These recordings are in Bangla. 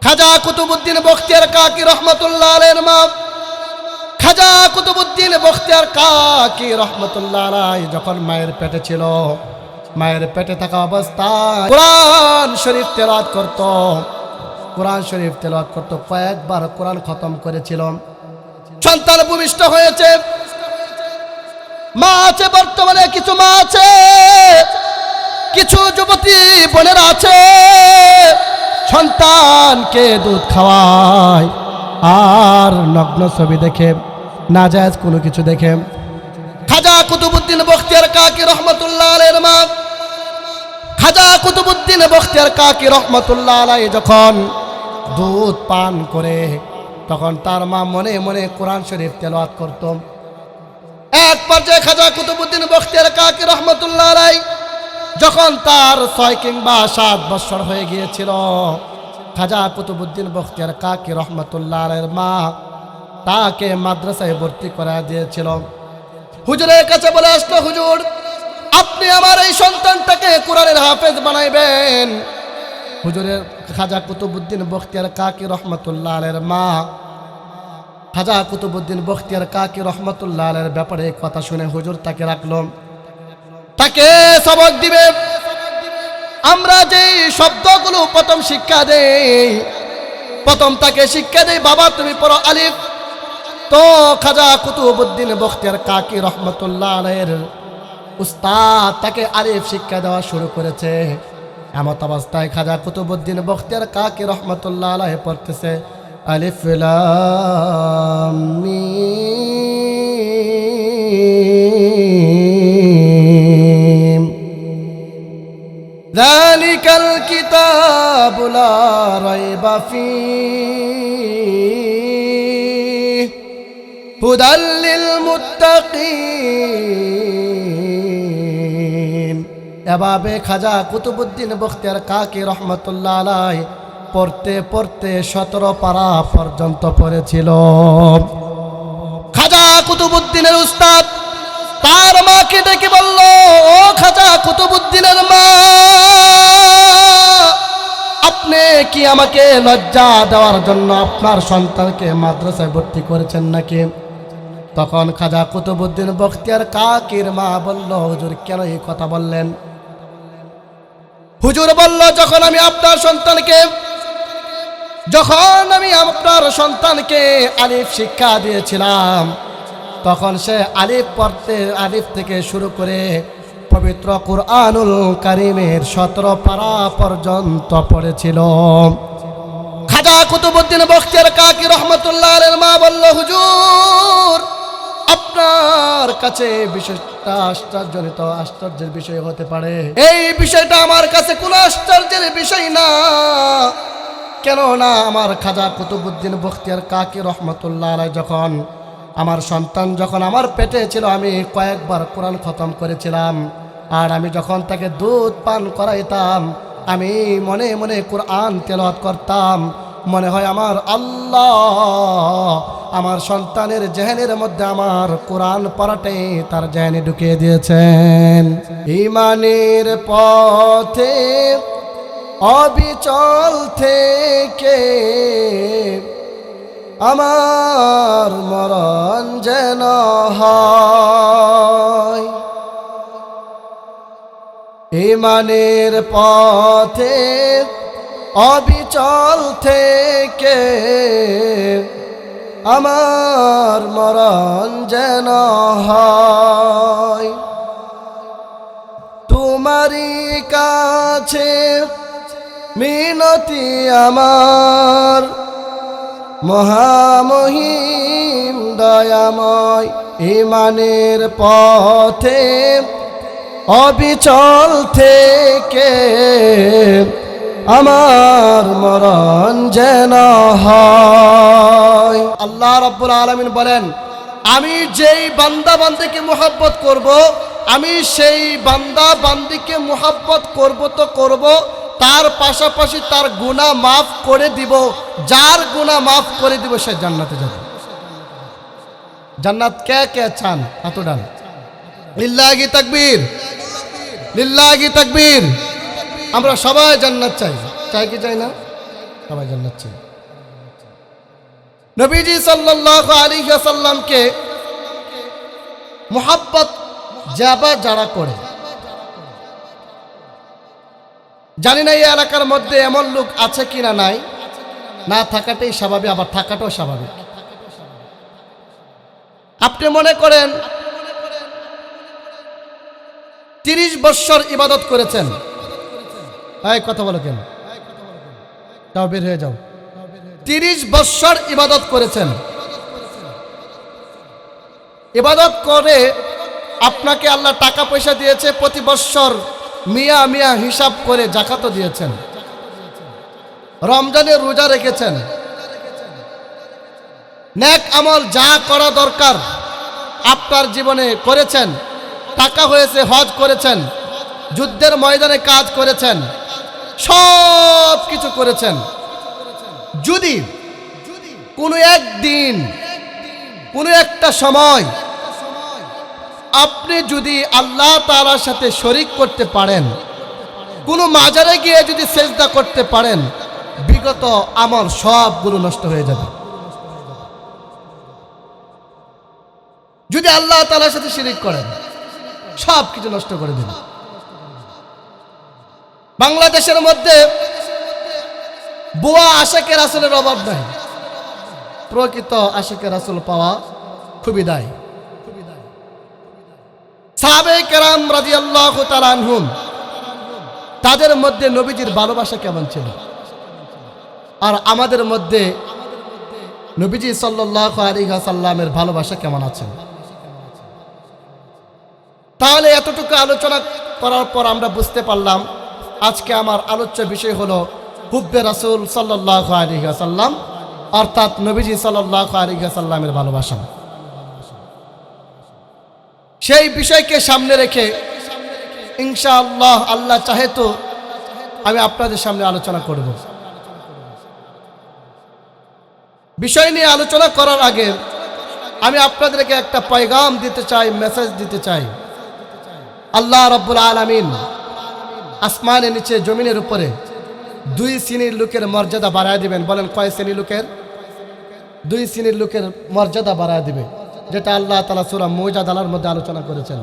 খাজা কুতুবউদ্দিন বখতিয়ার কাকি রহমাতুল্লাহ আলাইহির মা খাজা কুতুবউদ্দিন বখতিয়ার কাকি রহমাতুল্লাহ আলাইহি যখন মায়ের পেটে ছিল, মায়ের পেটে থাকা অবস্থায় কোরআন শরীফ তেলাওয়াত করত, কোরআন শরীফ তেলাওয়াত করত, কয়েকবার কোরআন খতম করেছিল। সন্তান ভূমিষ্ঠ হয়েছে, মা আছে, বর্তমানে কিছু মা আছে, কিছু যুবতী বোনেরা আছে, সন্তানকে দুধ খাওয়ায় আর নগ্ন ছবি দেখে, নাজায়েজ কোনো কিছু দেখে। খাজা কুতুবউদ্দিন বখতিয়ার কাকি রহমাতুল্লাহ আলাইহির মা খাজা কুতুবউদ্দিন বখতিয়ার কাকি রহমাতুল্লাহ আলাইহি যখন দুধ পান করে, তখন তার মা মনে মনে কোরআন শরীফ তেলাওয়াত করত। এক পর্যায়ে খাজা কুতুবউদ্দিন বখতিয়ার কাকি রহমাতুল্লাহ আলাইহি যখন তার 6 কিংবা 7 বছর হয়ে গিয়েছিল, খাজা কুতুবউদ্দিন বখতিয়ার কাকি রহমাতুল্লাহ আলাইহির মা তাকে মাদ্রাসায় ভর্তি করা দিয়েছিল। হুজুরের কাছে বলে আসলো, হুজুর আপনি আমার এই সন্তানটাকে কোরআনের হাফেজ বানাইবেন। হুজুরের খাজা কুতুবউদ্দিন বখতিয়ার কাকি রহমাতুল্লাহ আলাইহির মা খাজা কুতুবউদ্দিন বখতিয়ার কাকি রহমাতুল্লাহ আলাইহির ব্যাপারে কথা শুনে হুজুর তাকে রাখলো, তাকে সবক দিবে। আমরা যে শব্দগুলো প্রথম শিক্ষা দেই, প্রথম তাকে শিক্ষা দেই, বাবা তুমি পড়ো আলিফ। তো খাজা কুতুবউদ্দিন বখতিয়ার কাকি রহমাতুল্লাহ আলাইহির উস্তাদ তাকে আলিফ শিক্ষা দেওয়া শুরু করেছে। এমত অবস্থায় খাজা কুতুবউদ্দিন বখতিয়ার কাকি রহমাতুল্লাহ আলাইহি পড়তেছে আলিফ লাম মিম যালিকাল কিতাবু লা রাইবা ফীহি হুদাল লিল মুত্তাকিন। এভাবে খাজা কুতুবউদ্দিন বখতিয়ার কাকি রহমাতুল্লাহ আলাইহি পড়তে পড়তে 17 পারা পর্যন্ত পড়েছিল। খাজা কুতুবউদ্দিনের উস্তাদ তার মাকে ডেকে বলল, ও খাজা কুতুবউদ্দিনের মা, আপনি কি আমাকে লজ্জা দেওয়ার জন্য আপনার সন্তানকে মাদ্রাসায় ভর্তি করেছেন নাকি? তখন খাজা কুতুবউদ্দিন বখতিয়ার কাকির মা বলল, হুজুর কেন এই কথা বললেন? হুজুর বলল, যখন আমি আপনার সন্তানকে আলিফ শিক্ষা দিয়েছিলাম, তখন সে আলিফ পড়তে, আলিফ থেকে শুরু করে পবিত্র কুরআনুল কারীমের 17 পারা পর্যন্ত পড়েছিল। খাজা কুতুবউদ্দিন বখতিয়ার কাকি রহমাতুল্লাহ আলাইহির মা বলল, হুজুর আপনার কাছে বিষয়টা আশ্চর্যের বিষয় হতে পারে, এই বিষয়টা আমার কাছে কোনো আশ্চর্যের বিষয় না। কেননা আমার খাজা কুতুবউদ্দিন বখতিয়ার কাকি রহমাতুল্লাহ আলাইহি যখন আমার সন্তান যখন আমার পেটে ছিল, আমি কয়েকবার কোরআন খতম করেছিলাম। আর আমি যখন তাকে দুধ পান করাইতাম, আমি মনে মনে কোরআন তেলাওয়াত করতাম। মনে হয় আমার আল্লাহ আমার সন্তানের জেহেনের মধ্যে আমার কোরআন পড়াটাই তার জেহেনে ঢুকিয়ে দিয়েছেন। ঈমানের পথে অবিচল থেকে আমার মরণ যেন হয়। ঈমানের পথে অবিচল থেকে আমার মরণ যেন হয়। তোমারই কাছে মিনতি আমার মহামহিম দয়াময়। ঈমানের পথে অবিচল থেকে আমার মরণ যেন হয়। আল্লাহ রাব্বুল আলামিন বলেন, আমি যেই বান্দা বান্দিকে মুহাব্বত করব, আমি সেই বান্দা বান্দিকে মুহাব্বত করব তো করব, তার পাশাপাশি তার গুনাহ মাফ করে দিব। যার গুনাহ মাফ করে দিব সে জান্নাতে যাবে। জান্নাত কে কে চান? হাত উঠান। লিল্লাহি তাকবীর, লিল্লাহি তাকবীর। আমরা সবাই জান্নাত চাই, চাই কি চাই না? সবাই জান্নাত চাই। নবীজি সাল্লাল্লাহু আলাইহি ওয়াসাল্লামকে মুহাব্বত যারা করে, জানি না এই এলাকার মধ্যে এমন লোক আছে কিনা, নাই, না থাকাটাই স্বাভাবিক, আবার থাকাটাও স্বাভাবিক। আপনি মনে করেন 30 বছর ইবাদত করেছেন, এই কথা বলো কেন, যাও বের হয়ে যাও। 30 বছর ইবাদত করেছেন, ইবাদত করে আপনাকে আল্লাহ টাকা পয়সা দিয়েছে, প্রতি বছর মিয়া মিয়া হিসাব করে জাকাতও দিয়েছেন, রমজানের রোজা রেখেছেন, নেক আমল যা করা দরকার আপনার জীবনে করেছেন, টাকা হয়েছে হজ করেছেন, যুদ্ধের ময়দানে কাজ করেছেন, সব কিছু করেছেন। যদি কোনো একদিন কোনো একটা সময় আপনি যদি আল্লাহ তাআলার সাথে শরীক করতে পারেন, কোনো মাজারে গিয়ে যদি সেজদা করতে পারেন, বিগত আমল সবগুলো নষ্ট হয়ে যাবে। যদি আল্লাহ তাআলার সাথে শিরিক করেন, সব কিছু নষ্ট করে দেবে। বাংলাদেশের মধ্যে বুয়া আশিকে রাসূলের অভাব নাই, প্রকৃত আশিকে রাসূল পাওয়া খুবই দায়। সাহাবায়ে কেরাম রাদিয়াল্লাহু তাআলা আনহুম, তাদের মধ্যে নবীজির ভালোবাসা কেমন ছিল, আর আমাদের মধ্যে নবীজি সাল্লাল্লাহু আলাইহি ওয়াসাল্লামের ভালোবাসা কেমন আছে? তাহলে এতটুকু আলোচনা করার পর আমরা বুঝতে পারলাম আজকে আমার আলোচ্য বিষয় হলো হুব্বে রাসূল সাল্লাল্লাহু আলাইহি ওয়াসাল্লাম, অর্থাৎ নবীজি সাল্লাল্লাহু আলাইহি ওয়াসাল্লামের ভালোবাসা। সেই বিষয়কে সামনে রেখে ইনশাআল্লাহ আল্লাহ চাহে তো আমি আপনাদের সামনে আলোচনা করব। বিষয় নিয়ে আলোচনা করার আগে আমি আপনাদেরকে একটা পয়গাম দিতে চাই, মেসেজ দিতে চাই। আল্লাহ রাব্বুল আলামিন আসমানের নিচে জমিনের উপরে 2 শ্রেণীর লোকের মর্যাদা বাড়ায় দিবেন। বলেন কয় শ্রেণীর লোকের? 2 শ্রেণীর লোকের মর্যাদা বাড়ায় দিবে, যেটা আল্লাহ তাআলা সূরা মুজাদালার মধ্যে আলোচনা করেছেন।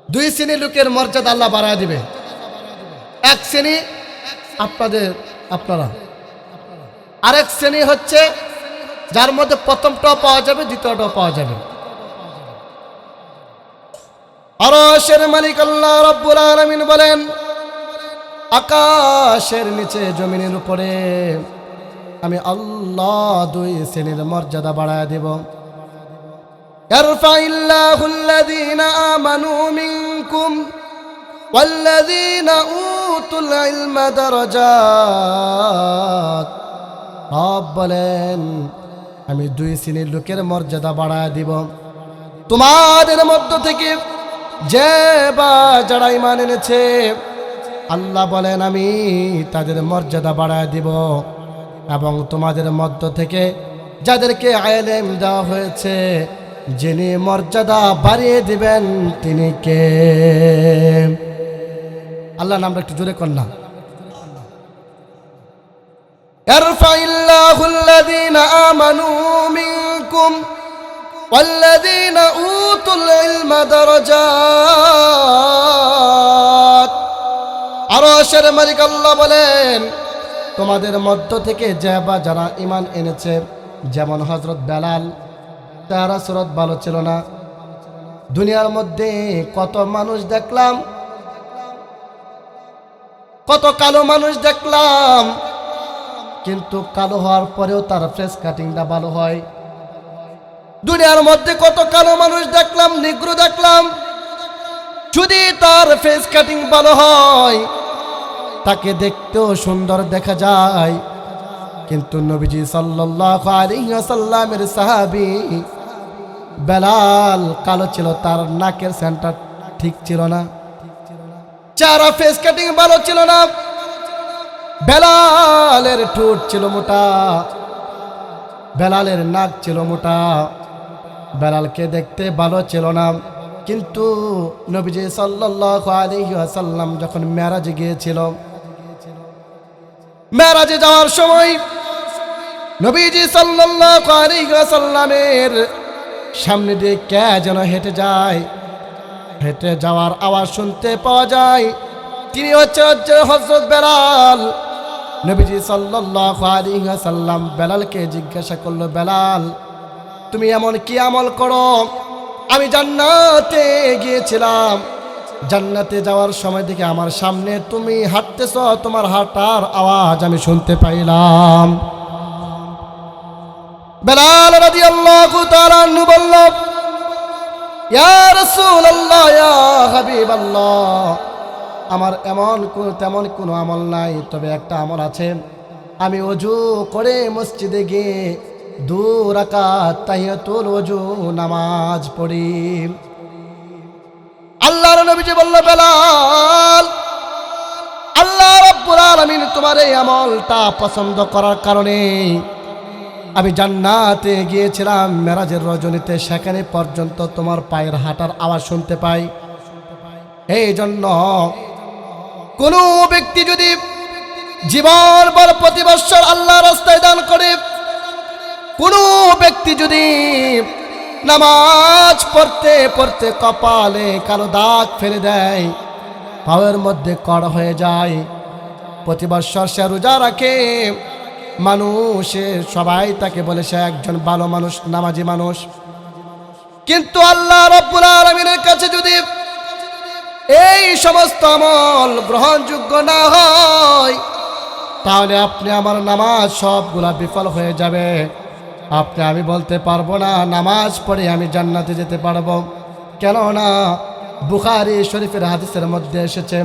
2 শ্রেণীর লোকের মর্যাদা আল্লাহ বাড়ায় দিবে। এক শ্রেণী আপনারা, আরেক শ্রেণী হচ্ছে যার মধ্যে প্রথমটাও পাওয়া যাবে, দ্বিতীয়টাও পাওয়া যাবে। আরশের মালিক আল্লাহ রাব্বুল আলামিন বলেন, আকাশের নিচে জমিনের উপরে আমি আল্লাহ 2 শ্রেণীর মর্যাদা বাড়ায় দেব। ইয়ারফাইল্লাহু আল্লাযীনা আমানু মিনকুম ওয়াল্লাযীনা উতুল ইলমা দারাজাত। রব বলেন আমি 2 শ্রেণীর লোকের মর্যাদা বাড়ায় দিব। তোমাদের মধ্য থেকে যে বা যারা ঈমান এনেছে, আল্লাহ বলেন আমি তাদের মর্যাদা বাড়ায় দিব। এবং তোমাদের মধ্য থেকে যাদেরকে ইলম দেওয়া হয়েছে, যিনি মর্যাদা বাড়িয়ে দিবেন তিনি কে? আল্লাহর নামটা একটু জোরে কর না। ইয়ারফাইল্লাহু আল্লাযীনা আমানু মিনকুম ওয়াল্লাযীনা উতুল ইলমা দারাজাত। আরশের মালিক আল্লাহ বলেন তোমাদের মধ্য থেকে যে বা যারা ঈমান এনেছে, যেমন হযরত বেলাল, তার সুরত ভালো ছিল না। দুনিয়ার মধ্যে কত মানুষ দেখলাম, কত কালো মানুষ দেখলাম, কিন্তু কালো হওয়ার পরেও তার ফেস কাটিংটা ভালো হয়। দুনিয়ার মধ্যে কত কালো মানুষ দেখলাম, নিগ্রো দেখলাম, যদি তার ফেস কাটিং ভালো হয় তাকে দেখতেও সুন্দর দেখা যায়। কিন্তু নবীজি সাল্লাল্লাহু আলাইহি ওয়াসাল্লামের সাহাবী বেলাল কালো ছিল, তার নাকের সেন্টার ঠিক ছিল না, চেহারা ফেস কাটিং ভালো ছিল না। বেলালের ঠোঁট ছিল মোটা, বেলালের নাক ছিল মোটা, বেলালকে দেখতে ভালো ছিল না। কিন্তু নবীজি সাল্লাল্লাহু আলাইহি ওয়াসাল্লাম যখন মেরাজে গিয়েছিল, মেরাজে যাওয়ার সময় নবীজি সাল্লাল্লাহু আলাইহি ওয়াসাল্লামের সামনে দিয়ে কে যেন হেঁটে যায়, হেঁটে যাওয়ার আওয়াজ শুনতে পাওয়া যায়। তিনি হচ্ছে হযরত বেলাল। নবীজি সাল্লাল্লাহু আলাইহি ওয়াসাল্লাম বেলালকে জিজ্ঞাসা করলো, বেলাল তুমি এমন কি আমল করো? আমি জান্নাতে গিয়েছিলাম, জান্নাতে যাওয়ার সময় দেখে আমার সামনে তুমি হাঁটতেছ, তোমার হাঁটার আওয়াজ আমি শুনতে পাইলাম। বেলাল রাদিয়াল্লাহু তাআলা আনহু বলল, ইয়া রাসূলুল্লাহ, ইয়া হাবিবাল্লাহ, আমার তেমন কোনো আমল নাই, তবে একটা আমল আছে। আমি ওযু করে মসজিদে গিয়ে 2 রাকাত তাহিয়াতুল ওযু নামাজ পড়ি। আল্লাহর নবীজি বলল, বেলাল, আল্লাহ রাব্বুল আলামিন তোমার এই আমলটা পছন্দ করার কারণে আমি জান্নাতে গিয়েছিলাম মেরাজের রজনীতে, সেখানে পর্যন্ত তোমার পায়ের হাঁটার আওয়াজ শুনতে পাই। এই জন্য কোন ব্যক্তি যদি জীবন ভর প্রতি বৎসর আল্লাহর রাস্তায় দান করে, কোন ব্যক্তি যদি নামাজ পড়তে পড়তে কপালে কালো দাগ ফেলে দেয়, পায়ের মধ্যে কড় হয়ে যায়, প্রতি বৎসর সে রোজা রাখে, মানুষের সবাই তাকে বলে সে একজন ভালো মানুষ, নামাজি মানুষ। কিন্তু আল্লাহ রাব্বুল আলামিনের কাছে যদি এই সমস্ত আমল গ্রহণযোগ্য না হয়, তাহলে আপনি আমার নামাজ সবগুলা বিফল হয়ে যাবে। আমি বলতে পারবো না নামাজ পড়ে আমি জান্নাতে যেতে পারবো, কেননা বুখারী শরীফের হাদিসের মধ্যে এসেছে,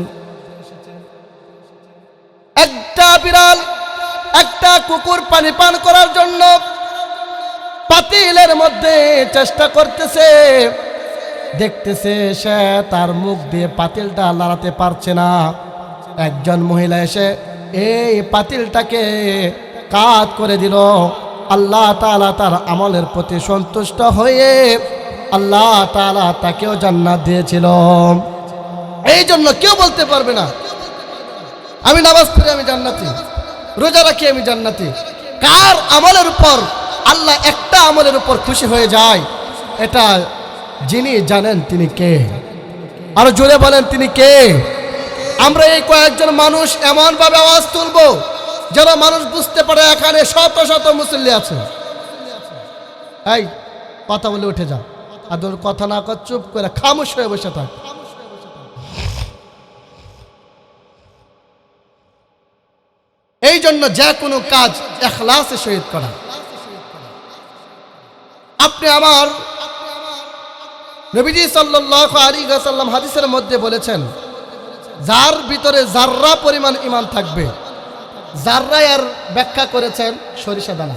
একটা বিড়াল একটা কুকুর পানি পান করার জন্য পাতিলের মধ্যে চেষ্টা করতেছে, দেখতেছে সে তার মুখ দিয়ে পাতিলটা লড়াতে পারছে না। একজন মহিলা এসে এই পাতিলটাকে কাত করে দিল। আল্লাহ তাআলা তার আমলের প্রতি সন্তুষ্ট হয়ে আল্লাহ তাআলা তাকেও জান্নাত দিয়েছিল। এই জন্য কেউ বলতে পারবে না আমি নামাজ পড়ি আমি জান্নাতি, রোজা রাখি আমি জান্নাতি। কার আমলের উপর আল্লাহ একটা আমলের উপর খুশি হয়ে যায়, এটা যিনি জানেন তিনি কে? আরো জোরে বলেন তিনি কে? আমরা এই কয়েকজন মানুষ এমন ভাবে আওয়াজ তুলবো যেন মানুষ বুঝতে পারে এখানে শত শত মুসল্লি আছে। এই কথা বলে উঠে যা, আর তোর কথা না কর, চুপ করে খামোশ হয়ে বসে থাক। এই জন্য যে কোনো কাজ ইখলাসের সহিত করা। আপনি আমার নবীজি সাল্লাল্লাহু আলাইহি ওয়াসাল্লাম হাদিসের মধ্যে বলেছেন, যার ভিতরে জাররা পরিমাণ ঈমান থাকবে, জাররা এর ব্যাখ্যা করেছেন সরিষা দানা,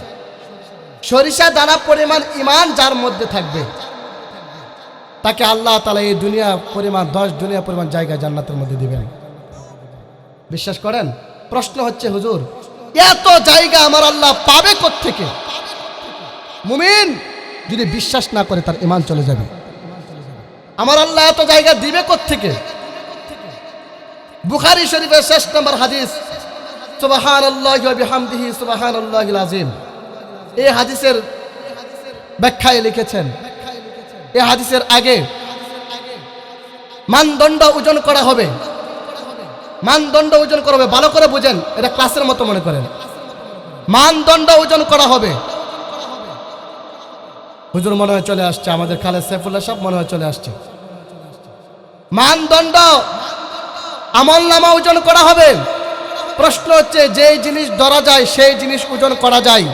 সরিষা দানা পরিমাণ ঈমান যার মধ্যে থাকবে, তাকে আল্লাহ তাআলা এই দুনিয়া পরিমাণ 10 দুনিয়া পরিমাণ জায়গা জান্নাতের মধ্যে দিবেন। বিশ্বাস করেন? প্রশ্ন হচ্ছে, হুজুর এত জায়গা আমার আল্লাহ পাবে কোত্থেকে? মুমিন যদি বিশ্বাস না করে তার ঈমান চলে যাবে। আমার আল্লাহ এত জায়গা দিবে কোত্থেকে? বুখারী শরীফের 6 নম্বর হাদিস, সুবহানাল্লাহি ওয়া বিহামদিহি সুবহানাল্লাহিল আযীম। এই হাদিসের ব্যাখ্যায় লিখেছেন, এই হাদিসের আগে মানদণ্ড ওজন করা হবে, মানদণ্ড ওজন করা হবে। ভালো করে বুঝেন, এটা ক্লাসের মতো মনে করেন। মানদণ্ড ওজন করা হবে। হুজুর মনে হয় চলে আসছে, আমাদের খালেদ সাইফুল্লাহ সাহেব মনে হয় চলে আসছে। মানদণ্ড আমলনামা ওজন করা হবে। প্রশ্ন হচ্ছে, যেই জিনিস ধরা যায় সেই জিনিস ওজন করা যায়,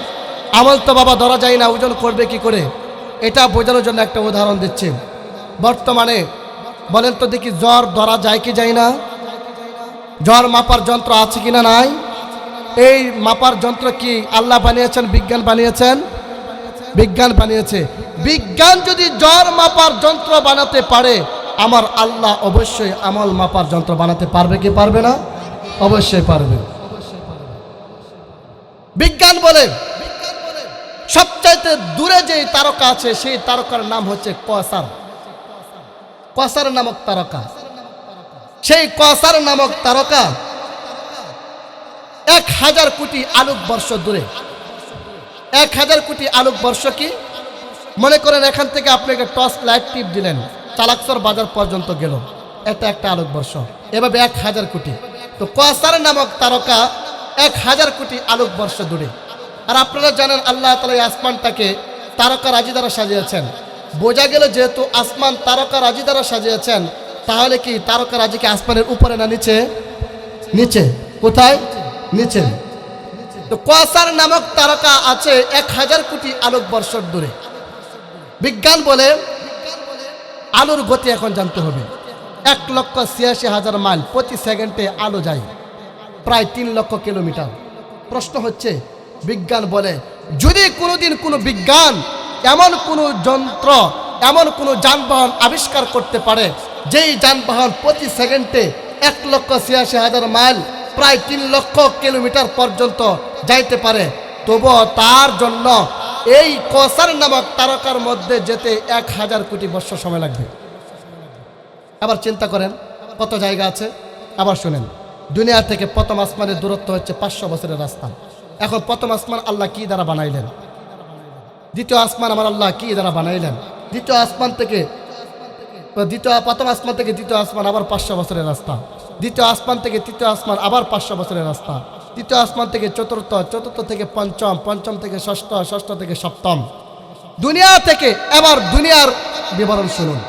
আমল তো বাবা ধরা যায় না, ওজন করবে কি করে? এটা বোঝানোর জন্য একটা উদাহরণ দিচ্ছি। বর্তমানে বলেন তো দেখি, জ্বর ধরা যায় কি যায় না? জ্বর মাপার যন্ত্র আছে কিনা নাই? এই মাপার যন্ত্র কি আল্লাহ বানিয়েছেন, বিজ্ঞান বানিয়েছেন? বিজ্ঞান বানিয়েছে। বিজ্ঞান যদি জ্বর মাপার যন্ত্র বানাতে পারে, আমার আল্লাহ অবশ্যই আমল মাপার যন্ত্র বানাতে পারবে কি পারবে না? অবশ্যই পারবে। বিজ্ঞান বলে সবচাইতে দূরে যে তারকা আছে, সেই তারকার নাম হচ্ছে কসার। কসার নামক তারকা, সেই কসার নামক তারকা 1000 কোটি আলোকবর্ষ দূরে। 1000 কোটি আলোকবর্ষ কি? মনে করেন এখান থেকে আপনি একটা টর্চ লাইট টিপ দিলেন, চালাকসর বাজার পর্যন্ত গেল, এটা একটা আলোকবর্ষ। এভাবে 1000 কোটি। তো কওসার নামক তারকা 1000 কোটি আলোকবর্ষ দূরে। আর আপনারা জানেন আল্লাহ তাআলা এই আসমানটাকে তারকা রাজি দ্বারা সাজিয়েছেন। বোঝা গেল যেহেতু আসমান তারকা রাজি দ্বারা সাজিয়েছেন, তাহলে কি তারকা রাজি কি আসমানের উপরে না নিচে? নিচে। কোথায়? নিচে। তো কওসার নামক তারকা আছে 1000 কোটি আলোকবর্ষ দূরে। বিজ্ঞান বলে আলোর গতি এখন জানতে হবে। 1,86,000 মাইল প্রতি সেকেন্ডে আলো যায়, প্রায় 3 লক্ষ কিলোমিটার। প্রশ্ন হচ্ছে, বিজ্ঞান বলে যদি কোনোদিন কোনো বিজ্ঞান এমন কোনো যন্ত্র, এমন কোনো যানবাহন আবিষ্কার করতে পারে যেই যানবাহন প্রতি সেকেন্ডে 1,86,000 মাইল প্রায় 3 লক্ষ কিলোমিটার পর্যন্ত যাইতে পারে, তবুও তার জন্য এই কওসার নামক তারকার মধ্যে যেতে 1000 কোটি বছর সময় লাগবে। আবার চিন্তা করেন কত জায়গা আছে। আবার শুনেন, দুনিয়া থেকে প্রথম আসমানের দূরত্ব হচ্ছে 500 বছরের রাস্তা। এখন প্রথম আসমান আল্লাহ কি দ্বারা বানাইলেন? দ্বিতীয় আসমান আমার আল্লাহ কি দ্বারা বানাইলেন? প্রথম আসমান থেকে দ্বিতীয় আসমান আবার 500 বছরের রাস্তা। দ্বিতীয় আসমান থেকে তৃতীয় আসমান আবার 500 বছরের রাস্তা। তৃতীয় আসমান থেকে চতুর্থ, চতুর্থ থেকে পঞ্চম, পঞ্চম থেকে ষষ্ঠ, ষষ্ঠ থেকে সপ্তম। দুনিয়া থেকে এবার দুনিয়ার বিবরণ শুনুন।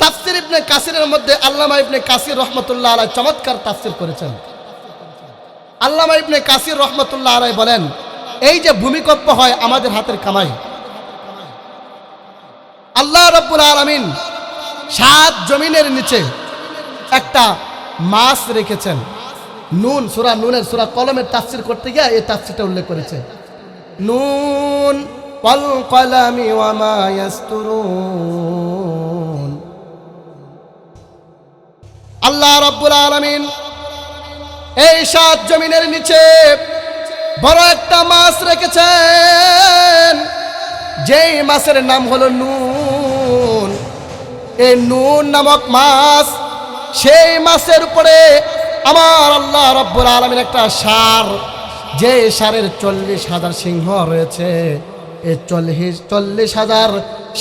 তাফসির ইবনে কাসিরের মধ্যে আল্লামা ইবনে কাসির রহমতুল্লাহ আলাইহি চমৎকার তাফসির করেছেন। আল্লামা ইবনে কাসির রহমতুল্লাহ আলাইহি বলেন, এই যে ভূমিকম্প হয় আমাদের হাতের কামাই। আল্লাহ রাব্বুল আলামিন 7 জমিনের নিচে একটা মাছ রেখেছেন। নুন, সূরা নুনের সূরা কলমের তাফসির করতে গিয়ে এই তাফসিরটা উল্লেখ করেছে। নুন ওয়াল কলামি ওয়া মা ইয়াসতুরুন। আল্লাহ রাব্বুল আলামিন এই 7 জমিনের নিচে বড় একটা মাছ রেখেছেন, যেই মাছের নাম হলো নুন। এই নুন নামক মাছ, সেই মাছের উপরে আমার আল্লাহ রাব্বুল আলামিন একটা ষাঁড়, যে ষাঁড়ের 40,000 সিংহ রয়েছে, এই 40,000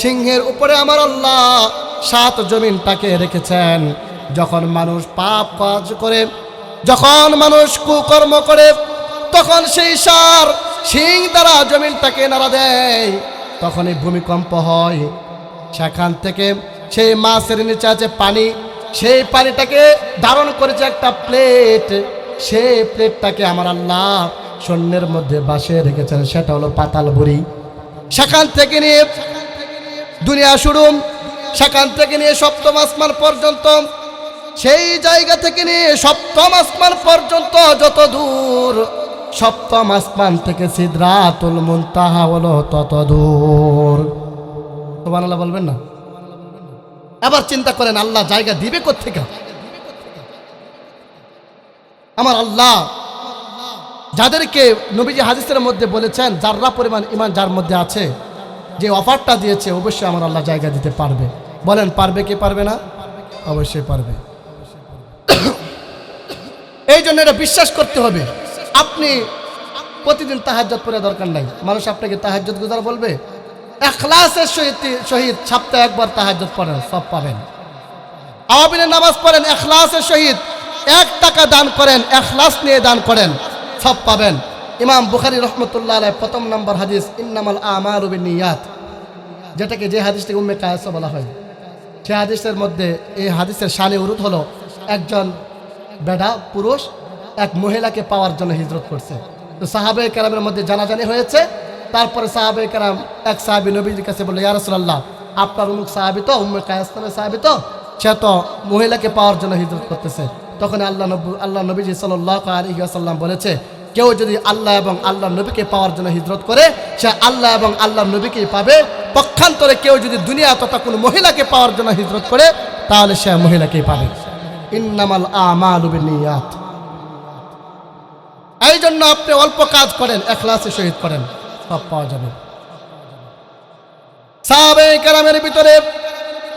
সিংহের উপরে আমার আল্লাহ 7 জমিনটাকে রেখেছেন। যখন মানুষ পাপ কাজ করে, যখন মানুষ কুকর্ম করে, তখন সেই ষাঁড় সিং দ্বারা জমিনটাকে নাড়া দেয়, তখনই ভূমিকম্প হয়। সেখান থেকে সেই মাছের নিচে আছে পানি, সেই পানিটাকে ধারণ করেছে একটা প্লেট, সেই প্লেটটাকে আমার আল্লাহ শূন্যের মধ্যে বাসে রেখেছেন, সেটা হলো পাতাল বুড়ি। সেখান থেকে নিয়ে দুনিয়া শুরু, সেখান থেকে নিয়ে সপ্তম আসমান পর্যন্ত, সেই জায়গা থেকে নিয়ে সপ্তম আসমান পর্যন্ত যত দূর, সপ্তম আসমান থেকে সিদরাতুল মুনতাহা হলো তত দূর। সুবহানাল্লাহ বলবেন না? এবার চিন্তা করেন আল্লাহ জায়গা দিবে কোত্থেকে? আমার আল্লাহ যাদেরকে নবীজি হাদিসের মধ্যে বলেছেন যাররা পরিমাণ ঈমান যার মধ্যে আছে, যে অফারটা দিয়েছে, অবশ্যই আমার আল্লাহ জায়গা দিতে পারবে। বলেন পারবে কি পারবে না? অবশ্যই পারবে। এই জন্য এটা বিশ্বাস করতে হবে। আপনি প্রতিদিন তাহাজ্জুদ পড়া দরকার নাই। মানুষ আপনাকে তাহাজ্জুদ গুজার বলবে, ইখলাসের সহিত সপ্তাহে একবার তাহাজ্জুদ পড়েন, সব পাবেন। আওয়াবিনের নামাজ পড়েন ইখলাসের সহিত, 1 টাকা দান করেন, ইখলাস নিয়ে দান করেন, সব পাবেন। ইমাম বুখারী রহমতুল্লাহ আলাইহি প্রথম নম্বর হাদিস ইন্নামাল আমালু বিন্নিয়াত, যেটাকে যে হাদিসটাকে উম্মে কায়েসা বলা হয়, সেই হাদিসের মধ্যে এই হাদিসের শানে উরুদ হলো একজন বেডা পুরুষ এক মহিলাকে পাওয়ার জন্য হিজরত করছে। তো সাহাবায়ে কেরামের মধ্যে জানাজানি হয়েছে। তারপরে সাহাবায়ে কেরাম এক সাহাবী নবীর কাছে বলল, ইয়া রাসূলুল্লাহ, আপনার অমুক সাহাবী তো, উম্মে কায়েস নামের সাহাবী তো, সে তো মহিলাকে পাওয়ার জন্য হিজরত করতেছে। তখন আল্লাহ নবীজি সাল্লাল্লাহু আলাইহি ওয়াসাল্লাম বলেছে, কেউ যদি আল্লাহ এবং আল্লাহ নবীকে পাওয়ার জন্য হিজরত করে, সে আল্লাহ এবং আল্লাহ নবীকেই পাবে। পক্ষান্তরে কেউ যদি দুনিয়া তথা কোনো মহিলাকে পাওয়ার জন্য হিজরত করে, তাহলে সে মহিলাকেই পাবে। ইন্নামাল আমালু বিন্নিয়াত। এই জন্য আপনি অল্প কাজ করেন, ইখলাসের সহিত করেন, সব পাওয়া যাবে। সাহাবায়ে কেরামের ভিতরে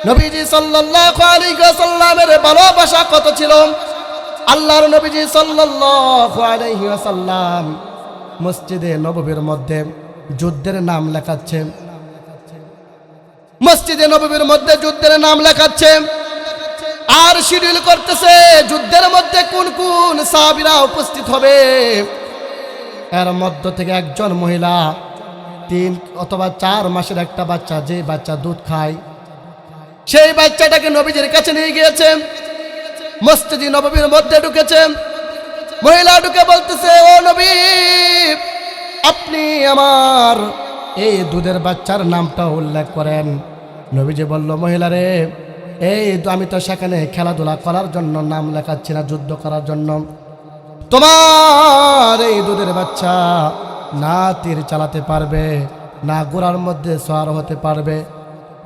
নবীজি সাল্লাল্লাহু আলাইহি ওয়াসাল্লামের ভালোবাসা কত ছিল, আল্লাহর নবীজি সাল্লাল্লাহু আলাইহি ওয়াসাল্লাম মসজিদে নববীর মধ্যে যুদ্ধের নাম লেখাচ্ছে। মসজিদে নববীর মধ্যে যুদ্ধের নাম লেখাচ্ছে আর শিডিউল করতেছে যুদ্ধের মধ্যে কোন কোন সাহাবীরা উপস্থিত হবে। এর মধ্য থেকে একজন মহিলা 3 অথবা 4 মাসের একটা বাচ্চা, যে বাচ্চা দুধ খায়, সেই বাচ্চাটাকে নবীজির কাছে নিয়ে গিয়েছে। মসজিদে নববীর মধ্যে ঢুকেছে, মহিলা ঢুকে বলতেছে, ও নবী, আপনি আমার এই দুধের বাচ্চার নামটা উল্লেখ করেন। নবীজি বলল, মহিলা রে, এই আমি তো সেখানে খেলাধুলা করার জন্য নাম লেখাচ্ছি না, যুদ্ধ করার জন্য। তোমার এই দুধের বাচ্চা না তীর চালাতে পারবে, না ঘোড়ার মধ্যে সওয়ার হতে পারবে,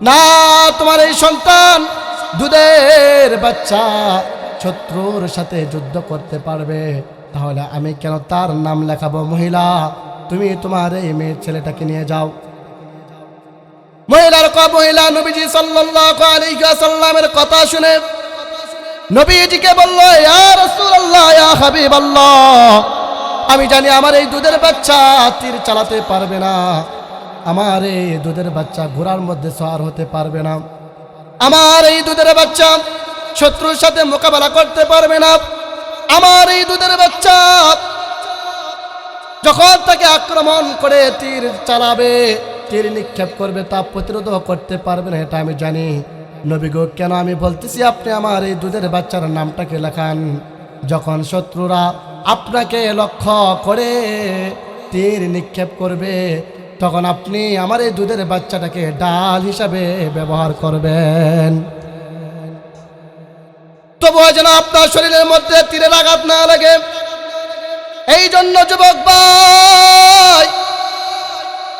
না তোমার এই সন্তান দুধের বাচ্চা শত্রুর সাথে যুদ্ধ করতে পারবে। তাহলে আমি কেন তার নাম লেখাবো? মহিলা, তুমি তোমার এই মেয়ের ছেলেটাকে নিয়ে যাও। মহিলা নবীজি সাল্লাল্লাহু আলাইহি ওয়াসাল্লামের কথা শুনে নবীজিকে বলল, ইয়া রাসূলুল্লাহ, ইয়া হাবিবাল্লাহ, আমি জানি আমার এই দুধের বাচ্চা তীর চালাতে পারবে না, আমার এই দুধের বাচ্চা ঘোড়ার মধ্যে সওয়ার হতে পারবে না, আমার এই দুধের বাচ্চা শত্রুর সাথে মোকাবেলা করতে পারবে না, আমার এই দুধের বাচ্চা যখন তাকে আক্রমণ করে তীর চালাবে, তীর নিক্ষেপ করবে, তা প্রতিরোধ করতে পারবে না, এটা আমি জানি। নবী গো, কেন আমি বলতেছি আপনি আমার এই দুধের বাচ্চার নামটাকে লেখান। যখন শত্রুরা আপনাকে লক্ষ্য করে তীর নিক্ষেপ করবে, তখন আপনি আমার এই দুধের বাচ্চাটাকে ডাল হিসাবে ব্যবহার করবেন, তবুও যেন আপনার শরীরের মধ্যে তীরের আঘাত না লাগে। এই জন্য যুবক ভাই,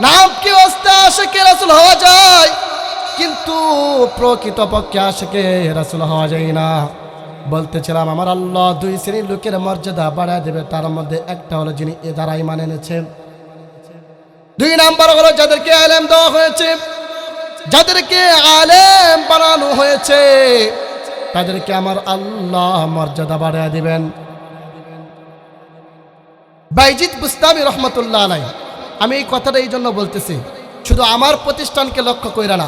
নাম কি ওয়াস্তে আশিকে রাসূল হওয়া যায়, কিন্তু প্রকৃতপক্ষে আশিকে রাসূল হওয়া যায় না। বলতেছিলাম, আমার আল্লাহ 2 শ্রেণীর লোকের মর্যাদা বাড়ায় দেবে, তার মধ্যে একটা হলো যিনি এ দ্বারা ঈমান এনেছে। 2 নাম্বার হলো যাদেরকে আলেম দেওয়া হয়েছে, যাদেরকে আলেম বানানো হয়েছে, তাদেরকে আমার আল্লাহ মর্যাদা বাড়ায় দিবেন। বাইজিদ বুস্তামি রহমতুল্লাহ আলাইহি, আমি এই কথাটা এই জন্য বলতেছি, শুধু আমার প্রতিষ্ঠানকে লক্ষ্য কইরা না,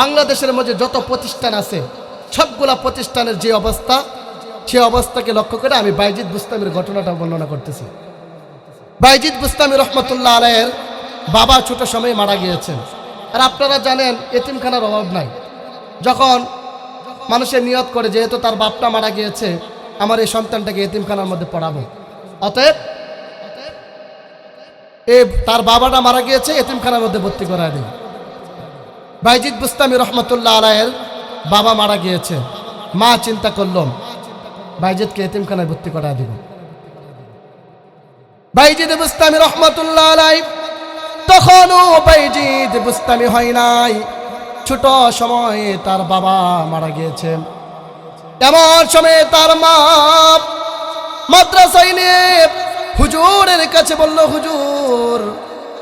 বাংলাদেশের মধ্যে যত প্রতিষ্ঠান আছে সবগুলা প্রতিষ্ঠানের যে অবস্থা, সে অবস্থাকে লক্ষ্য করে আমি বাইজিদ বুস্তামির ঘটনাটা বর্ণনা করতেছি। বাইজিদ বুস্তামি রহমতুল্লাহ আলাইহির বাবা ছোট সময়ে মারা গিয়েছেন। আর আপনারা জানেন এতিমখানার অভাব নাই। যখন মানুষের নিয়ত করে, যেহেতু তার বাপটা মারা গিয়েছে, আমার এই সন্তানটাকে এতিমখানার মধ্যে পড়াবো, অতএব তার বাবাটা মারা গিয়েছে, এতিমখানার মধ্যে ভর্তি করা দিই। বাইজিদ বুস্তামি রহমতুল্লাহ আলাইহির বাবা মারা গিয়েছে, মা চিন্তা করলাম বাইজিদকে এতিমখানায় ভর্তি করা দিব। বাইজিদ বুস্তামি রহমতুল্লাহ আলাইহি তখনও বাইজিদ বুস্তামি হয় নাই, ছোট সময়ে তার বাবা মারা গিয়েছে। এমন সময়ে তার মা মাদ্রাসায় নিয়ে হুজুরের কাছে বলল, হুজুর,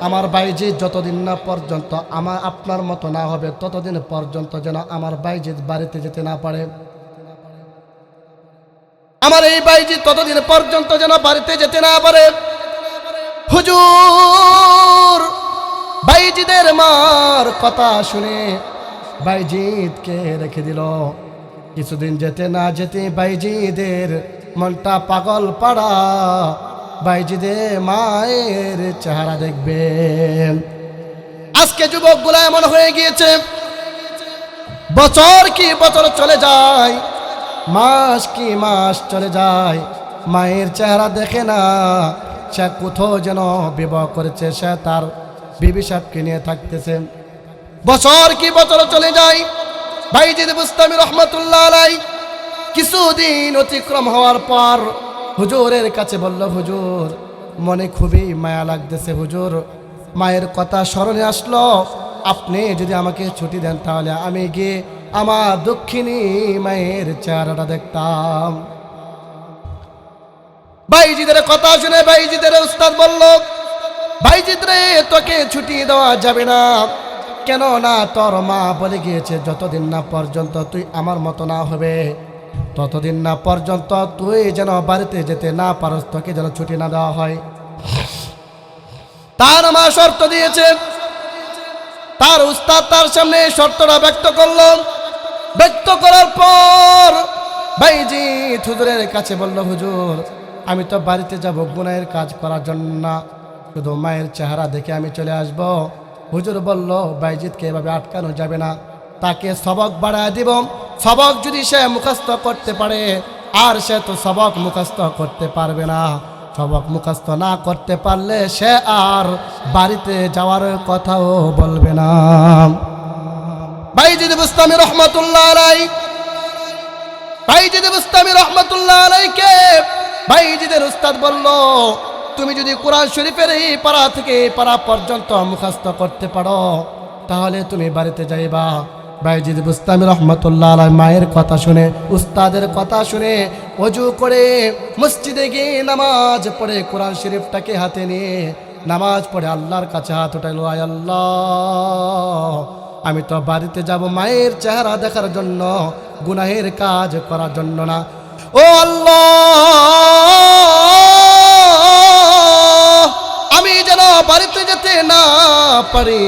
আমার বাইজিদ যতদিন না পর্যন্ত আমার আপনার মতো না হবে, ততদিন পর্যন্ত যেন আমার বাইজিদ বাড়িতে যেতে না পারে, আমার এই বাইজিদ ততদিন পর্যন্ত যেন বাড়িতে যেতে না পারে। হুজুর বাইজিদের মার কথা শুনে বাইজিদকে রেখে দিল। কিছুদিন যেতে না যেতে বাইজিদের মনটা পাগল পাড়া, বাইজিদে মায়ের চেহারা দেখবে। আজকে যুবকগুলা এমন হয়ে গিয়েছে, বছর কি বছর চলে যায়, মাস কি মাস চলে যায়, মায়ের চেহারা দেখে না। সে কোথাও যেন বিবাহ করেছে, সে তার বিবি সাহেবকে নিয়ে থাকতেছে। বছর কি বছর চলে যায়। বাইজিদ বুস্তামি রহমতুল্লাহ আলাইহি কিছুদিন অতিক্রম হওয়ার পর হুজুরের কাছে বলল, হুজুর, মনে খুবই মায়া লাগতেছে, হুজুর, মায়ের কথা স্মরণে আসলো, আপনি যদি আমাকে ছুটি দেন তাহলে আমি গিয়ে আমার দক্ষিণী মায়ের চেহারাটা দেখতাম। বাইজিদের কথা শুনে বাইজিদের উস্তাদ বলল, বাইজিদ রে, তোকে ছুটি দেওয়া যাবে না, কেন না তোর মা বলে গিয়েছে যতদিন না পর্যন্ত তুই আমার মতো না হবে, ততদিন না পর্যন্ত তুই যেন বাড়িতে যেতে না পারস, তোকে যেন ছুটি না দেওয়া হয়। তার মা শর্ত দিয়েছে, তার উস্তাদ তার সামনে শর্তটা ব্যক্ত করলো। ব্যক্ত করার পর বাইজিদ হুজুরের কাছে বলল, হুজুর আমি তো বাড়িতে যাব গুনাহের কাজ করার জন্য না, শুধু মায়ের চেহারা দেখে আমি চলে আসব। হুজুর বলল, বাইজিদকে এভাবে আটকানো যাবে না, তাকে সবক বাড়ায় দিব। সবক যদি সে মুখস্থ করতে পারে, আর সে তো সবক মুখস্থ করতে পারবে না। সবক মুখস্থ না করতে পারলে সে আর বাড়িতে যাওয়ার কথাও বলবে না। বাইজিদ বুস্তামি রহমাতুল্লাহ আলাইহি, বাইজিদ বুস্তামি রহমাতুল্লাহ আলাইহিকে বাইজিদের উস্তাদ বলল, তুমি যদি কোরআন শরীফের এই পারা থেকে এই পারা পর্যন্ত মুখস্থ করতে পারো তাহলে তুমি বাড়িতে যাইবা। বাইজিদ বুস্তামি রহমাতুল্লাহ আলাইহি মায়ের কথা শুনে, উস্তাদের কথা শুনে ওযু করে মসজিদে গিয়ে নামাজ পড়ে কোরআন শরীফটাকে হাতে নিয়ে নামাজ পড়ে আল্লাহর কাছে হাত উঠাইলো, আয় আল্লাহ আমি তো বাড়িতে যাব মায়ের চেহারা দেখার জন্য, গুনাহের কাজ করার জন্য না। ও আল্লাহ আমি যেন বাড়িতে যেতে না পারি,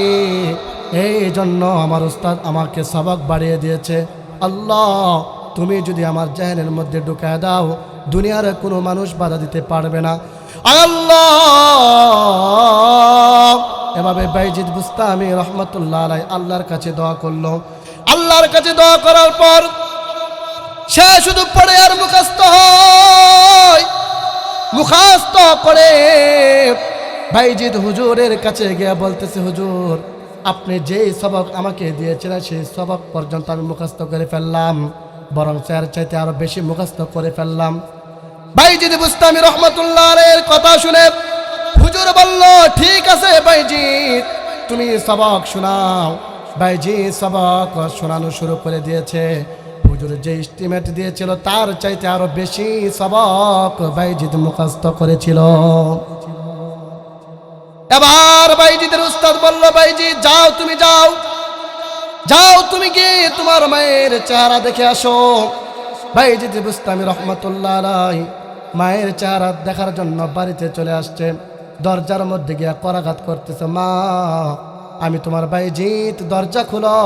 এই জন্য আমার উস্তাদ আমাকে সবক বাড়িয়ে দিয়েছে। আল্লাহ তুমি যদি আমার জেহেনের মধ্যে ঢুকায় দাও, দুনিয়ার কোনো মানুষ বাধা দিতে পারবে না। আল্লাহ এভাবে বাইজিদ বুস্তামি রহমাতুল্লাহ আলাইহি আল্লাহর কাছে দোয়া করলো। আল্লাহর কাছে দোয়া করার পর সে শুধু পড়ে আর মুখস্থ হয়। মুখস্থ করে বাইজিদ হুজুরের কাছে গিয়ে বলতেছে, হুজুর আপনি যেই সবক আমাকে দিয়েছিলেন সেই সবক পর্যন্ত আমি মুখস্থ করে ফেললাম, বরং স্যার চাইতে আরো বেশি মুখস্থ করে ফেললাম। বাইজিদ বুস্তামি রহমাতুল্লাহ আলাইহির কথা শুনে হুজুর বলল, ঠিক আছে বাইজিদ তুমি সবক শোনাও। বাইজিদ সবক শোনানো শুরু করে দিয়েছে। হুজুর যে এস্টিমেট দিয়েছিল তার চাইতে আরো বেশি সবক বাইজিদ মুখস্থ করেছিল। এবার বাইজিদের উস্তাদ বলল, বাইজিদ যাও তুমি যাও, যাও তুমি গিয়ে তোমার মায়ের চেহারা দেখে আসো। বাইজিদ বুস্তামি রহমাতুল্লাহ আলাইহি মায়ের চেহারা দেখার জন্য বাড়িতে চলে আসছে। দরজার মধ্যে গিয়ে করাঘাত করতেছে, মা আমি তোমার বাইজিদ, দরজা খুলো,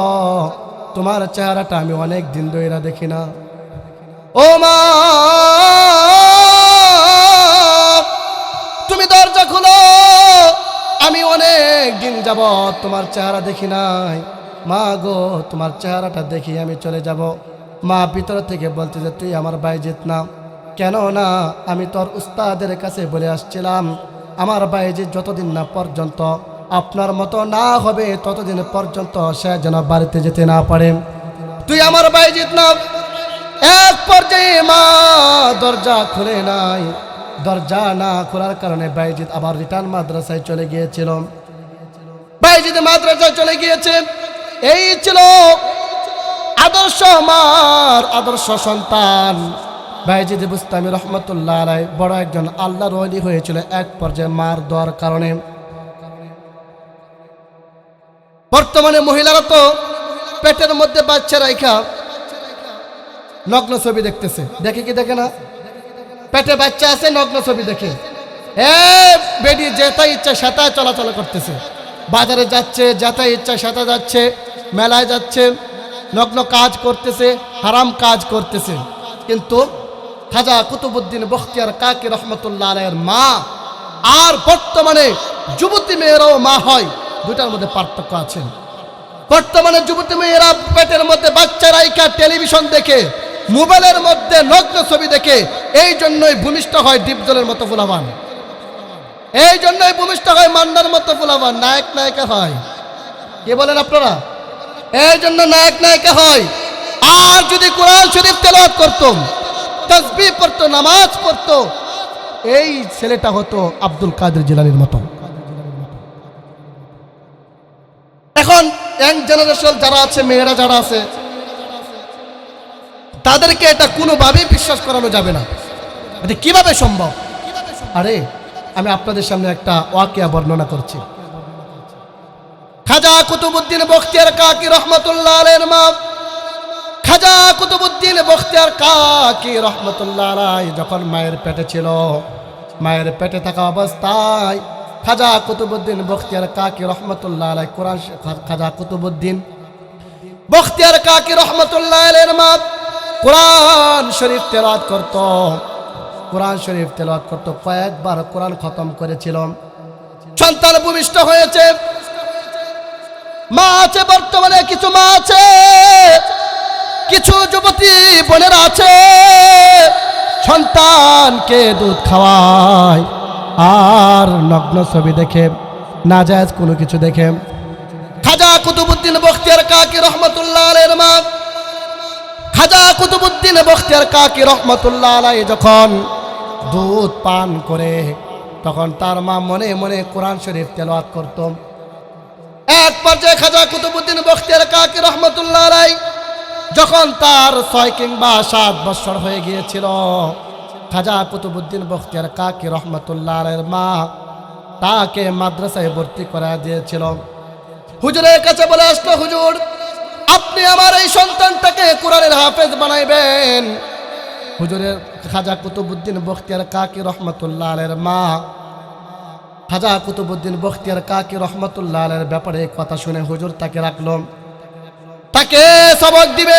তোমার চেহারাটা আমি অনেক দিন ধরে দেখি না। ও মা তুমি দরজা খুলো, আমি অনেক দিন যাবত তোমার চেহারা দেখি নাই। মা গো তোমার চেহারাটা দেখি আমি চলে যাব। মা ভিতর থেকে বলতে যে তুই আমার বাইজিদ না। কেন না, আমি তোর উস্তাদের কাছে বলে আসছিলাম আমার বাইজিদ যতদিন না পর্যন্ত আপনার মতো না হবে ততদিন পর্যন্ত সে যেন বাড়িতে যেতে না পারে। তুই আমার বাইজিদ না। এক পর্যায়ে মা দরজা খুলে নাই। দরজা না খোলার কারণে বাইজিদ আবার রিটার্ন মাদ্রাসায় চলে গিয়েছিল। বাইজিদ মাদ্রাসায় চলে গিয়েছে। এই ছিল আদর্শ মার আদর্শ সন্তান। বাইজিদ বুস্তামি রহমাতুল্লাহ আলাইহি বড় একজন আল্লাহর ওলি হয়েছিল এক পর্যায়ে মার দোয়ার কারণে। বর্তমানে মহিলারা তো পেটের মধ্যে বাচ্চা রাইখা নগ্ন ছবি দেখতেছে, দেখে কি দেখে না? পেটে বাচ্চা আছে নগ্ন ছবি দেখে বেডি যেটা ইচ্ছা সেটা চলাচল করতেছে, বাজারে যাচ্ছে যেটা ইচ্ছা সেটা যাচ্ছে, মেলায় যাচ্ছে, নগ্ন কাজ করতেছে, হারাম কাজ করতেছে। কিন্তু খাজা কুতুবউদ্দিন বখতিয়ার কাকি রহমতুল্লাহ আলাইহির মা আর বর্তমানে যুবতী মেয়েরাও মা হয়, দুটার মধ্যে পার্থক্য আছে। বর্তমানে যুবতী মেয়েরা পেটের মধ্যে বাচ্চা রাইখা টেলিভিশন দেখে, মোবাইলের মধ্যে নগ্ন ছবি দেখে, এই জন্যই ভূমিষ্ঠ হয় ডিপজলের মতো ফুলাবান, এই জন্যই ভূমিষ্ঠ হয় মান্নার মতো ফুলাবান, নায়ক নায়িকা হয়। কি বলেন আপনারা? এই জন্য নায়ক নায়িকা হয়। আর যদি কোরআন শরীফ তেলাওয়াত করতো, তাসবিহ পড়তো, নামাজ পড়তো, এই ছেলেটা হতো আব্দুল কাদের জিলানীর মতো। এখন ইয়াং জেনারেশন যারা আছে, মেয়েরা যারা আছে, তাদেরকে এটা কোনোভাবেই বিশ্বাস করানো যাবে না। এটা কিভাবে সম্ভব? আরে আমি আপনাদের সামনে একটা ওয়াকিয়া বর্ণনা করছি। খাজা কুতুবউদ্দিন বখতিয়ার কাকি রহমতুল্লাহ আলাইহির মা খাজা কুতুবউদ্দিন বখতিয়ার কাকি রহমতুল্লাহ আলাইহি যখন মায়ের পেটে ছিল, মায়ের পেটে থাকা অবস্থায় খাজা কুতুবউদ্দিন বখতিয়ার কাকি রহমতুল্লাহ আলাইহি কোরআন, খাজা কুতুবউদ্দিন বখতিয়ার কাকি রহমতুল্লাহ আলাইহির মা কোরআন শরীফ তেলাওয়াত করত, কোরআন শরীফ তেলাওয়াত করত, কয়েকবার কোরআন খতম করেছিল। সন্তান ভূমিষ্ঠ হয়েছে, মা আছে বর্তমানে, কিছু মা আছে, কিছু যুবতী বোনেরা আছে, সন্তানকে দুধ খাওয়ায় আর নগ্ন ছবি দেখে, নাজায়েজ কোনো কিছু দেখে। খাজা কুতুবউদ্দিন বখতিয়ার কাকি রহমতুল্লাহ আলাইহির মা খাজা কুতুবউদ্দিন বখতিয়ার কাকি রহমতুল্লাহ আলাইহি যখন দুধ পান করে, তখন তার মা মনে মনে কোরআন শরীফ তেলাওয়াত করত। এক পর্যায়ে খাজা কুতুবউদ্দিন বখতিয়ার কাকি রহমতুল্লাহ আলাইহি যখন তার 6 কিংবা 7 বছর হয়ে গিয়েছিল, খাজা কুতুবউদ্দিন বখতিয়ার কাকি রহমতুল্লাহ আলাইহির মা তাকে মাদ্রাসায় ভর্তি করা দিয়েছিল। হুজুরের কাছে বলে আসলো, হুজুর আপনি আমার এই সন্তানটাকে কোরআনের হাফেজ বানাইবেন। হুজুরের খাজা কুতুবউদ্দিন বখতিয়ার কাকি রহমতুল্লাহ আলাইহির মা খাজা কুতুবউদ্দিন বখতিয়ার কাকি রহমতুল্লাহ আলাইহির ব্যাপারে কথা শুনে হুজুর তাকে রাখলো, তাকে সবক দিবে।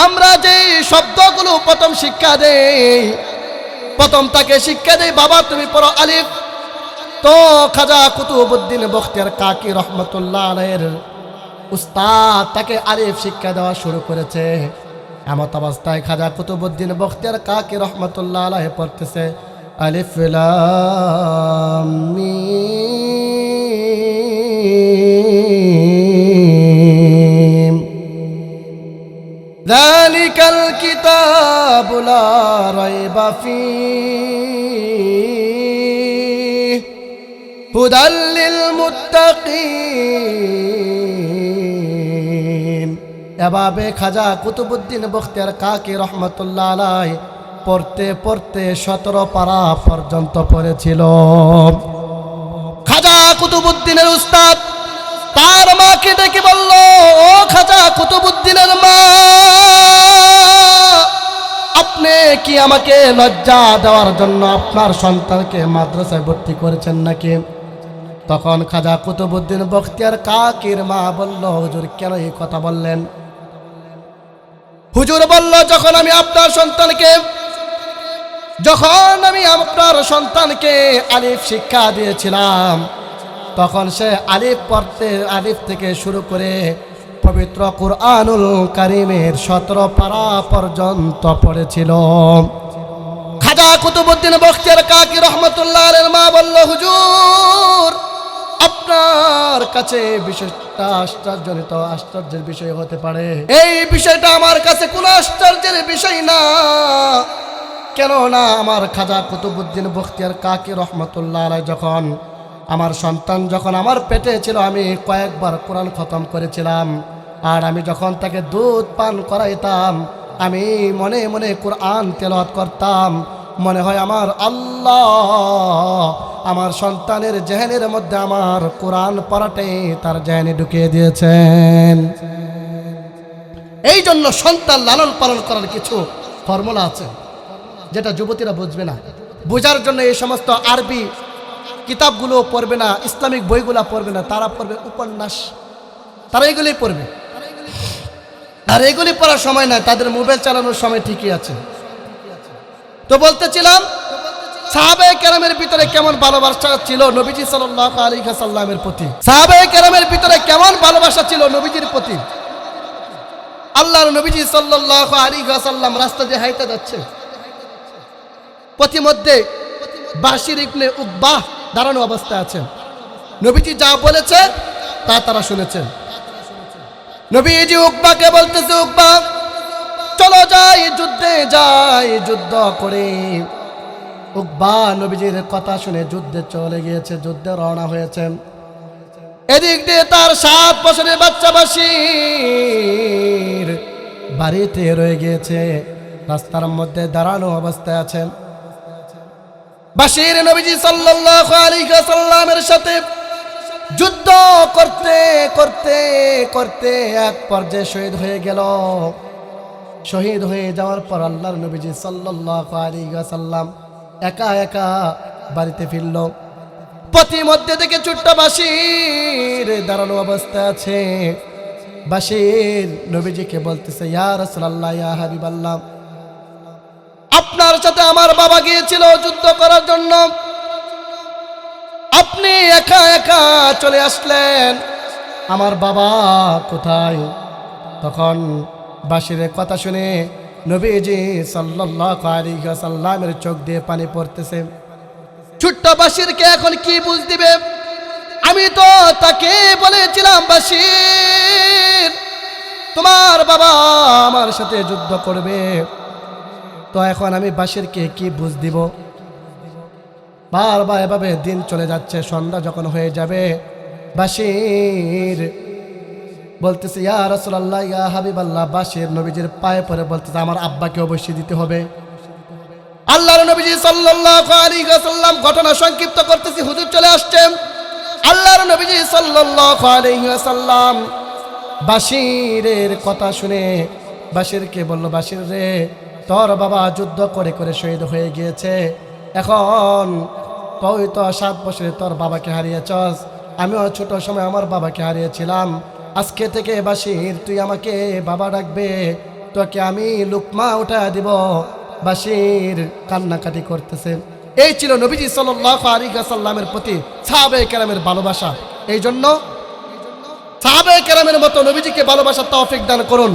আমরা যে শব্দগুলো প্রথম শিক্ষা দেই, প্রথম তাকে শিক্ষা দেই, বাবা তুমি পড়ো আলিফ। তো খাজা কুতুবউদ্দিন বখতিয়ার কাকি রহমতুল্লাহ আলাইহির উস্তাদ তাকে আলিফ শিক্ষা দেওয়া শুরু করেছে। এমত অবস্থায় খাজা কুতুবউদ্দিন বখতিয়ার কাকি রহমতুল্লাহ আলাইহি পড়তেছে আলিফ লাম মিম যালিকাল কিতাবু লা রাইবা ফীহি হুদাল লিল মুত্তাকিন। এভাবে খাজা কুতুবউদ্দিন বখতিয়ার কাকি রহমতুল্লাহ আলাইহি পড়তে পড়তে 17 পারা পর্যন্ত পড়েছিল। খাজা কুতুবউদ্দিনের উস্তাদ তার মাকে ডেকে বলল, ও খাজা কুতুবউদ্দিনের মা, আপনি কি আমাকে লজ্জা দেওয়ার জন্য আপনার সন্তানকে মাদ্রাসায় ভর্তি করেছেন নাকি? তখন খাজা কুতুবউদ্দিন বখতিয়ার কাকির মা বলল, হুজুর কেন এই কথা বললেন? হুজুর বলল, যখন আমি আপনার সন্তানকে আলিফ শিক্ষা দিয়েছিলাম, তখন সে আলিফ পড়তে, আলিফ থেকে শুরু করে পবিত্র কুরআনুল কারীমের 17 পারা পর্যন্ত পড়েছিল। খাজা কুতুবউদ্দিন বখতিয়ার কাকি রহমতুল্লাহ আলাইহির মা বলল, হুজুর আপনার কাছে বিষয়টা আশ্চর্যের বিষয় হতে পারে, এই বিষয়টা আমার কাছে কোনো আশ্চর্যের বিষয় না। কেননা আমার খাজা কুতুবউদ্দিন বখতিয়ার কাকি রহমতুল্লাহ আলাইহি যখন আমার সন্তান যখন আমার পেটে ছিল, আমি কয়েকবার কোরআন খতম করেছিলাম, আর আমি যখন তাকে দুধ পান করাইতাম, আমি মনে মনে কোরআন তেলাওয়াত করতাম। মনে হয় আমার আল্লাহ আমার সন্তানের জেহেনের মধ্যে আমার কোরআন পড়াটাই তার জেহেনে ঢুকিয়ে দিয়েছেন। এই জন্য সন্তান লালন পালন করার কিছু ফর্মুলা আছে, যেটা যুবতীরা বুঝবে না। বোঝার জন্য এই সমস্ত আরবি কিতাবগুলো পড়বে না, ইসলামিক বইগুলো পড়বে না, তারা পড়বে উপন্যাস, তারা এগুলি পড়বে। আর এগুলি পড়ার সময় না, তাদের মোবাইল চালানোর সময় ঠিকই আছে। তো বলতেছিলাম, সাহাবায়ে কেরামের ভিতরে কেমন ভালোবাসা ছিল নবীজি সাল্লাল্লাহু আলাইহি ওয়াসাল্লামের প্রতি, সাহাবায়ে কেরামের ভিতরে কেমন ভালোবাসা ছিল নবীজির প্রতি। আল্লাহর নবীজি সাল্লাল্লাহু আলাইহি ওয়াসাল্লাম রাস্তা দিয়ে হাঁটতে যাচ্ছে, পথিমধ্যে বাশির ইবনে উকবাহ দাঁড়ানো অবস্থায় আছেন। নবীজি যা বলেছে তা তারা শুনেছেন। নবীজি উকবাকে বলতেছে, উকবা চলো যাই যুদ্ধে, যাই যুদ্ধ করে। উকবা নবীজির কথা শুনে যুদ্ধে চলে গিয়েছে, যুদ্ধে রওনা হয়েছেন। এদিক দিয়ে তার 7 বছরের বাচ্চা বাশির বাড়িতে রয়ে গিয়েছে, রাস্তার মধ্যে দাঁড়ানো অবস্থায় আছেন। বাশির নবীজি সাল্লাল্লাহু আলাইহি ওয়াসাল্লামের সাথে যুদ্ধ করতে করতে করতে এক পর্যায়ে শহীদ হয়ে গেল। শহীদ হয়ে যাওয়ার পর আল্লাহর নবীজি সাল্লাল্লাহু আলাইহি ওয়াসাল্লাম একা একা বাড়িতে ফিরল। পথিমধ্যে থেকে ছোট্ট বাশির দাঁড়ানো অবস্থায় আছে। বাশির নবীজিকে বলতেছে, ইয়া রাসূলুল্লাহ, ইয়া হাবিবাল্লাহ, আপনার সাথে আমার বাবা গিয়েছিল যুদ্ধ করার জন্য, আপনি একা একা চলে আসলেন, আমার বাবা কোথায়? তখন বাশিরের কথা শুনে নবীজি সাল্লাল্লাহু আলাইহি ওয়াসাল্লামের চোখ দিয়ে পানি পড়তেছে। ছোট্ট বাশিরকে এখন কি বুঝ দিবে? আমি তো তাকে বলেছিলাম, বাশির, তোমার বাবা আমার সাথে যুদ্ধ করবে, তো এখন আমি বাশিরকে কি বুঝ দিব? বারবার এভাবে দিন চলে যাচ্ছে। সন্ধ্যা যখন হয়ে যাবে, বাশির বলতেছে, ইয়া রাসূলুল্লাহ, ইয়া হাবিবাল্লাহ। বাশির নবীজির পায়ে পড়ে বলতেছে, আমার আব্বাকে অবশ্যই দিতে হবে। আল্লাহর নবীজি সাল্লাল্লাহু আলাইহি ওয়াসাল্লাম ঘটনা সংক্ষিপ্ত করতেছি, হুজুর চলে আসছেন। আল্লাহর নবীজি সাল্লাল্লাহু আলাইহি ওয়াসাল্লাম বাশিরের কথা শুনে বাশিরকে বলল, বাশির রে, তোর বাবা যুদ্ধ করে করে শহীদ হয়ে গিয়েছে, এখন তুই তো 7 বছরে তোর বাবাকে হারিয়েছস, আমিও ছোট সময় আমার বাবাকে হারিয়েছিলাম। আজকে থেকে বাশির তুই আমাকে বাবা ডাকবে, তোকে আমি লুকমা উঠা দিব। বাশির কান্নাকাটি করতেছে। এই ছিল নবীজি সাল্লাল্লাহু আলাইহি ওয়াসাল্লামের প্রতি সাহাবায়ে কেরামের ভালোবাসা। এই জন্য সাহাবায়ে কেরামের মতো নবীজিকে ভালোবাসার তৌফিক দান করুন।